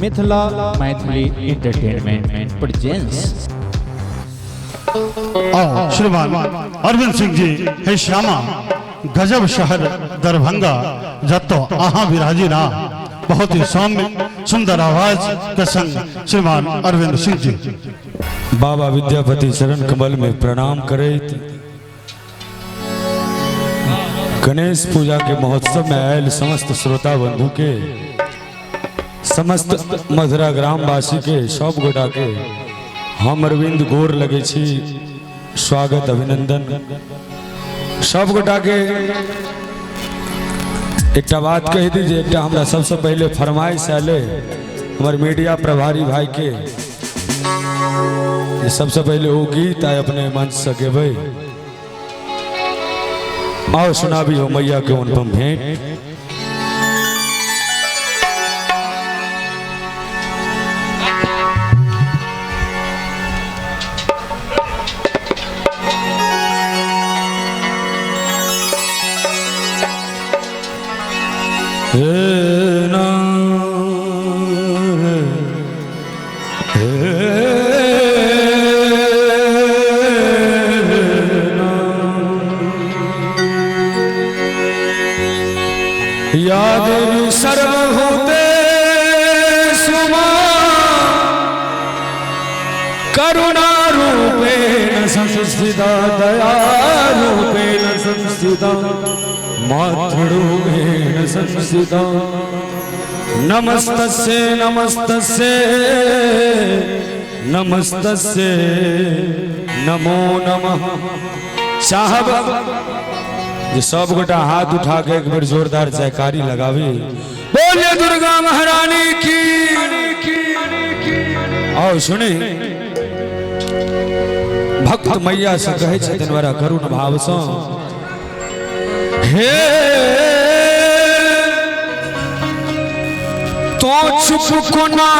Mithila Maithili entertainment presence. श्रीमान अरविंद सिंह जी हे श्यामा गजब शहर दरभंगा जतो आहा विराजी ना बहुत ही सौम्य सुंदर आवाज के संग श्रीमान अरविंद सिंह जी बाबा विद्यापति चरण कमल में प्रणाम करे। गणेश पूजा के महोत्सव में आयल समस्त श्रोता बंधु के समस्त मधुरा ग्रामवासी के सब गोटा के हम अरविंद गोर लगे छी स्वागत अभिनंदन सब गोटा के। एक बात कह दीजिए, एक हमरा सबसे पहले फरमाइश आले हमारे मीडिया प्रभारी भाई के सबसे पहले वो गीत आए अपने मंच से गेबे आओ सुना भी हो मैया के अनुपम भेंट। यादेवी सर्वभूते सुमा करुणा रूपेण संस्थिता दया रूपेण संस्थिता मातृरूपेण संस्थिता नमस्तस्ये नमस्तस्ये नमस्तस्ये नमो नमः। साहब ये सब गोटा हाथ उठा के एक बार जोरदार जयकारी लगावे, बोलिए दुर्गा महारानी की। और सुने भक्त मैया से कहे छथिन बड़ा करुण भाव से, हे तो चुप कोना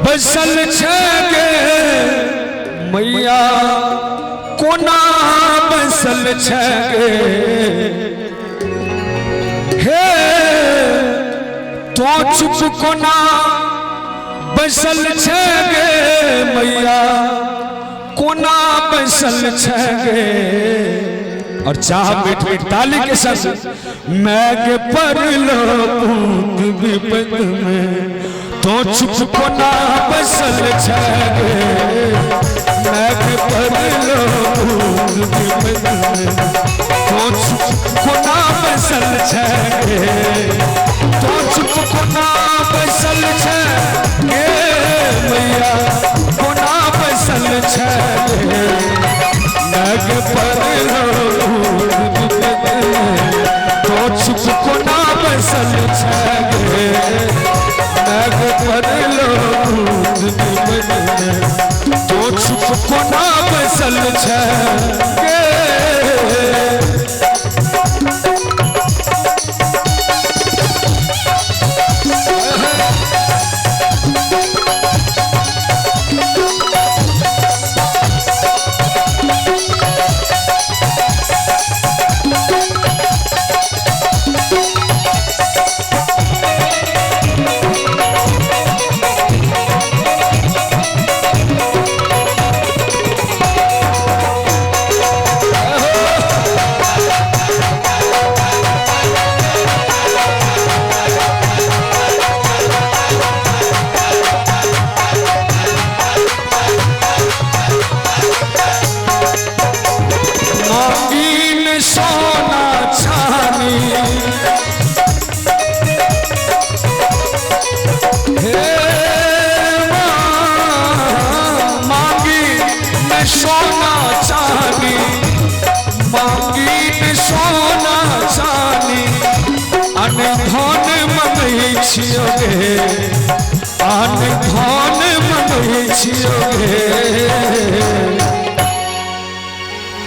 बसल छगे मैया कोना बसल छगे, हे तो चुप कोना बसल छगे मैया कोना बसल छगे। और चाह बैठ बैठ ताली के साथ मैं के पर लो विपद में तो चुप कोना बसल छगे, मैं के पर लो विपद में तो चुप कोना बसल छगे, तो चुप कोना बसल छगे मैया कोना बसल छगे, मैं के पर तो चुप कोना बसल छगे, नग पर तो चुप कोना बसल छगे।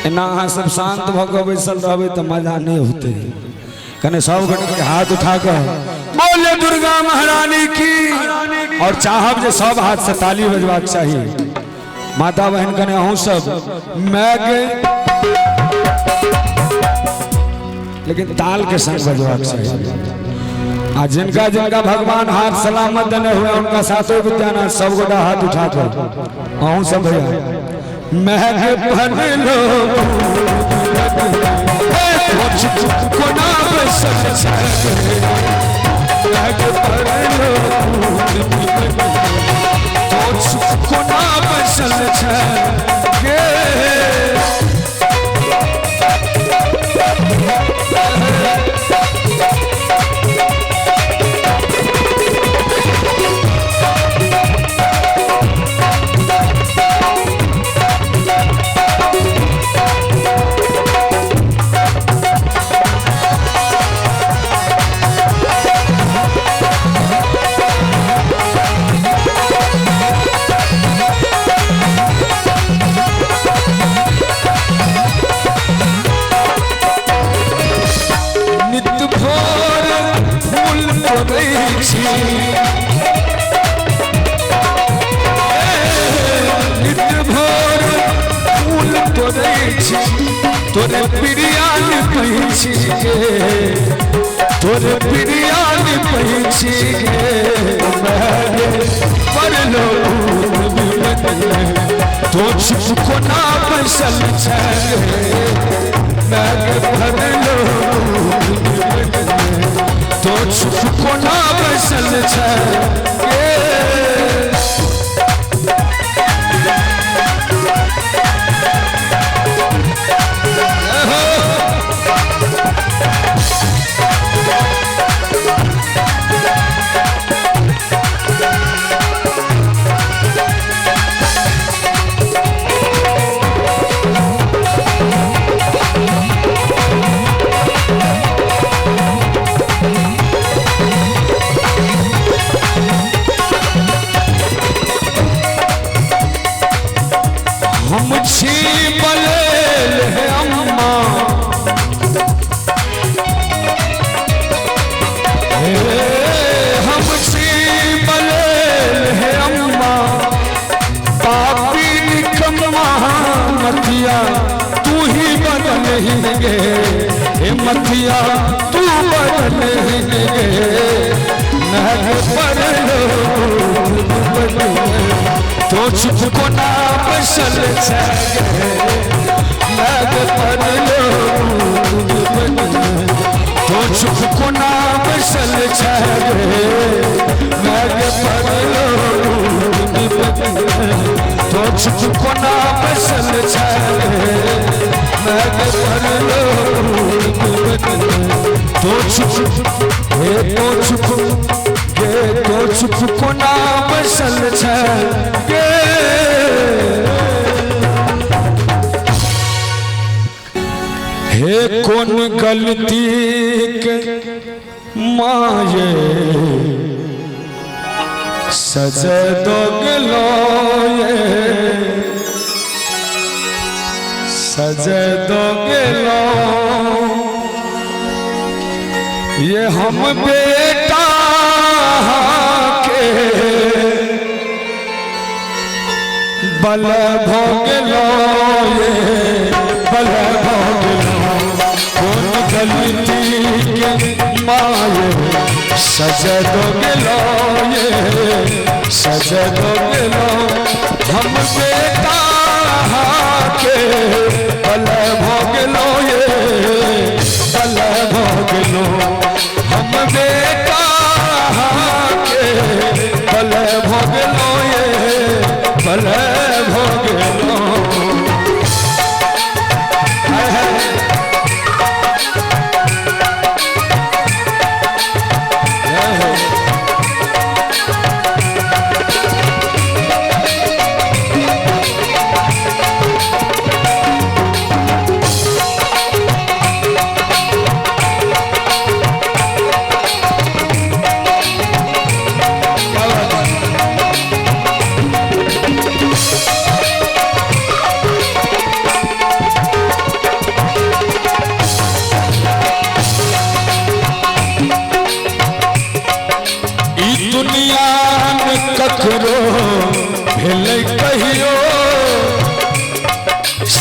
ना सब शांत भगो बैसल रहे तो मजा नहीं होते, कने सब के हाथ उठा कर बोले दुर्गा महारानी की। और चाहब जे सब हाथ से ताली बजवाक चाहिए माता बहन कने अहू सब मैं के लेकिन ताल के संग बजवाक चाहिए। आ जिनका जिनका भगवान हाथ सलामत देने हुए उनका सातों विद्यानाथ सब गोटा हाथ उठाकर अहूँ सब भैया महक भर लो कोना बसल महक भर लो कोना बसल गे तोरे प्रियान पहुँची गे तोरे प्रियान पहुँची गे पर लो तो चुप को ना बसल भर लो तो चुप को ना बसल मथिया तू बदल तो चुप को ना बसल तो चुप को ना बसल तो चुप को ना बसल तो चुप को ना बसल हे कौन गलती के माये सजा दोगलो सजा दोगलो ये हम बेटा के बल भोगलो ये बल भोगलो कौन गलती के माये सजा दोगलो ये सजा दोगलो हम बेटा के बल भोगलो ये बल भोगलो हम बेटा के बल भोगलो ये बल भोगलो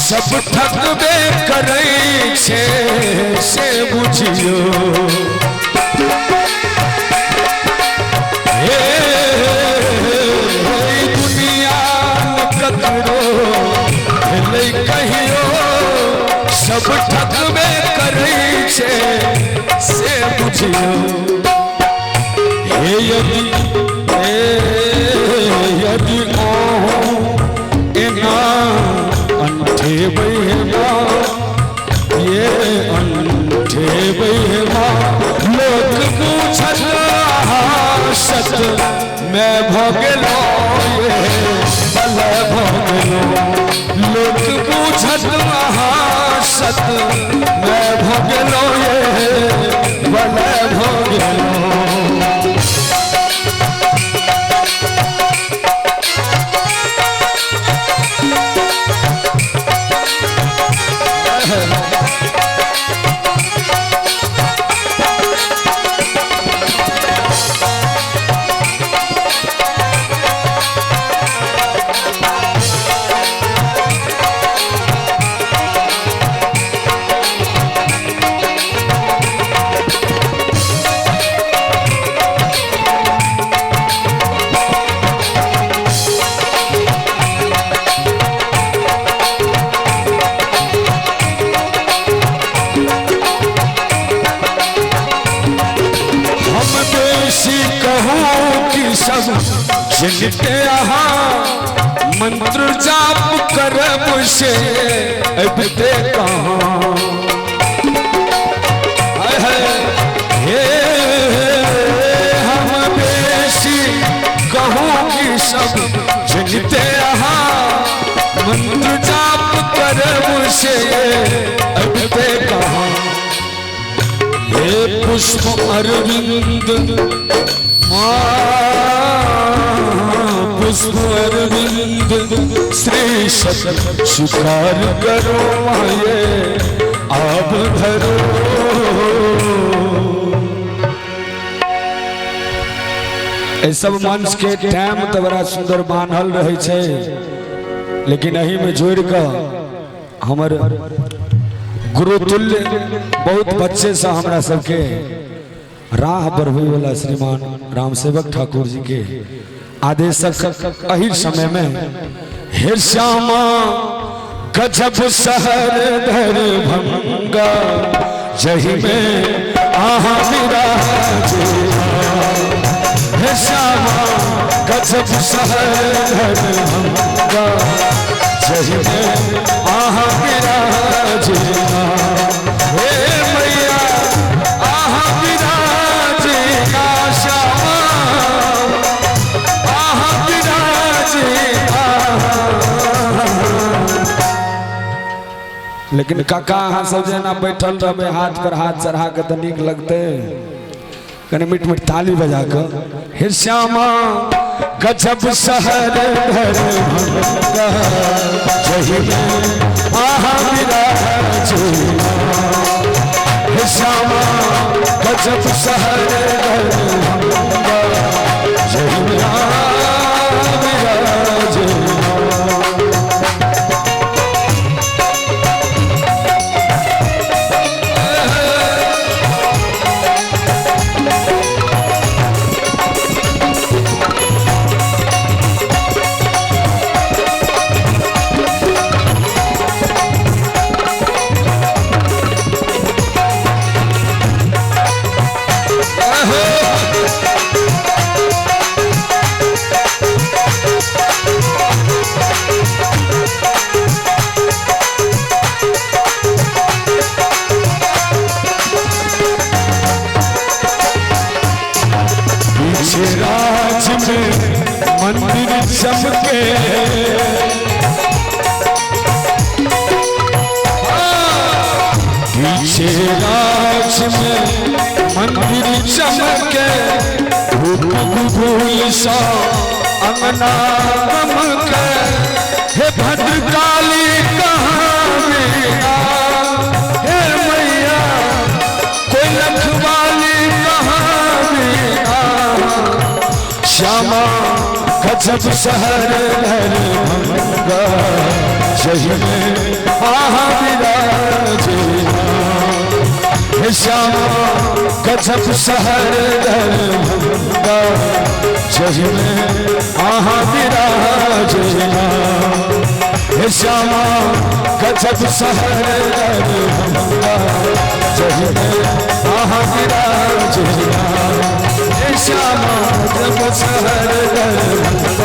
सब ठगबे करे छे से बुझियो जियो हे यदि एना अंठे बहिमा ये अंठे बहिमा लोग पूछत सत मैं भोगलो ये बल भोगलो लोग पूछत सत मैं भोगलो ये बल भोगलो जिनके यहाँ मंत्र जाप करब से अब ते कहाँ हे हम बेसी कहूँ कि सब जिनके यहाँ मंत्र जाप करब से अब ते कहाँ हे पुष्प अरविंद पुष्प अरविंद श्री सत स्वीकार करो ये आप धरो ए सब मंच के टाइम तो बड़ा सुंदर बांधल रहे छे लेकिन अही में जोड़ कर हमर गुरुतुल्य बहुत बच्चे से हमरा सबके राह बढ़वे वाला श्रीमान राम सेवक ठाकुर जी के आदेशक अही समय में हे श्यामा गजब शहर दरभंगा जही में आहा विराजे हे श्यामा गजब शहर दरभंगा जही में आहा विराजे हे मैया आहा विराजे श्यामा लेकिन काका अहाँ सब जना बैठल रहे हाथ पर हाथ चढ़ा के तो नीक लगते कने मिट मिट ताली बजा कर हे श्यामा गजब शहर दरभंगा जही में आहा विराजे हे श्यामा गजब शहर दरभंगा जही में आहा विराजे राज में मंदिर चमके पीछे राज में मंदिर चमके भूल सा अंगना गमके हे भद्रकाली कहाँ मेरा हे मैया कोई लखवाली कहाँ मेरा श्यामा गजब शहर दरभंगा जही में आहा विराजे हे श्यामा गजब शहर दरभंगा जही में आहा विराजे हे श्यामा गजब शहर दरभंगा जही में कहाँ विराजे राम हे श्यामा जब शहर दरभंगा